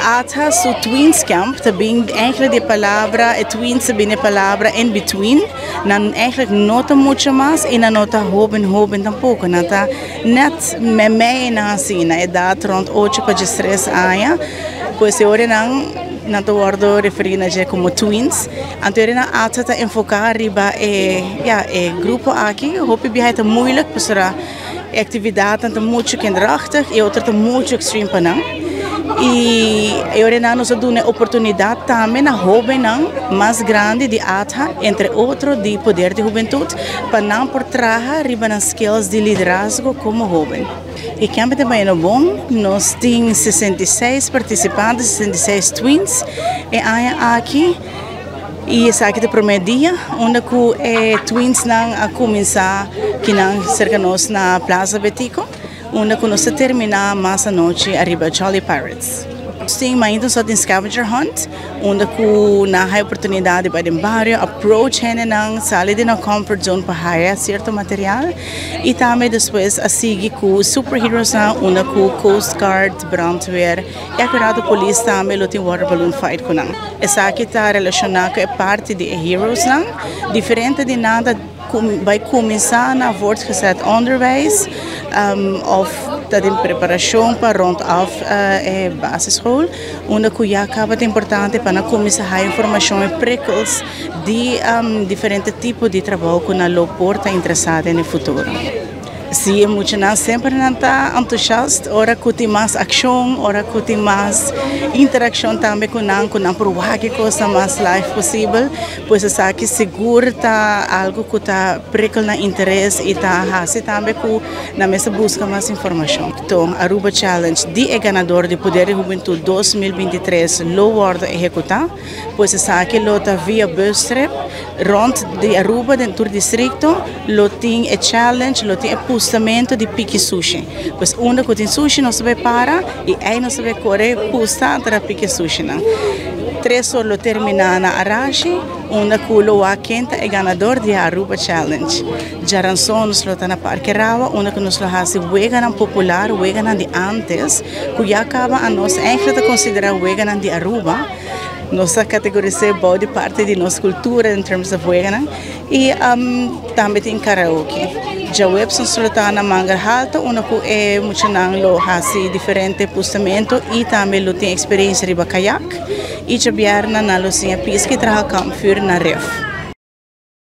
ata su Twins Camp, também eigenlijk de palavra, twins também de palavra in between, não eigenlijk nota muito mais e não nota hoben tampouco, nota net me mij na assim, na idade rond 8 para 13 anos, pois eu não te worden referir como twins. Então, na ata te enfocar riba grupo aqui, hoop je het moeilijk, dus atividade tanto muito kinderachtig e outra muito extreme para não. E eu nós damos a oportunidade também na jovem mais grande de ata, entre outros de poder de juventude, para não por trabalhar riba nas skills de liderazgo como jovem. E que é bem bom, nós temos 66 participantes, 66 twins, e aqui e essa aqui é o primeiro dia, onde twins não começar que não cerca nós na Plaza Betico, onde nós terminar mais à noite arriba Jolly Pirates. Sim, mas então só tem scavenger hunt, onde na a oportunidade para o barrio approach não sair de na comfort zone para hire certo material e também depois a seguir com superheroes onde com Coast Guard, brandweer e a polícia também tem water balloon fight com não. Essa aqui está relacionada com a parte de heroes não, diferente de nada vai começar na voortgezet onderwijs of dat in preparação para rondaf basisschool, onde que acaba de importante para começar a informação e prikkels de diferentes tipos de trabalho que na porta interessada no futuro. Sim, muito não sempre não está entusiasta, ora que tem mais ação, ora que tem mais interação também com não provar que coisa mais live possível, pois essa aqui segura tá algo que tá prickel na interesse e tá assim também que na mesa busca mais informação. Então, Aruba Challenge de ganador de Poder de Juventude 2023 lo worden executar, pois essa aqui lota via bustrip rond de Aruba dentro do distrito, lo tem a challenge, lo tem a postamento de pique sushi. Pois onde que tem sushi não se vai para e aí não se vai correr posta para pique sushi não. 3 horas lo termina na Arashi, onde que lo quenta é ganador de Aruba Challenge. Jaranson nos lo tá na Parque Rawa, onde que nos lo hace vegan popular, vegan de antes, que já acaba a nós eigenlijk te considerar vegan de Aruba. Nossa categoria body parte de nossa cultura em termos de vegan e também tem karaoke. Já web são na Manga Alta, onde é muito lo hasi diferente postamento e também lo tem experiência de kayak e já vierna na lo sim pesca e trabalhar campfire na ref.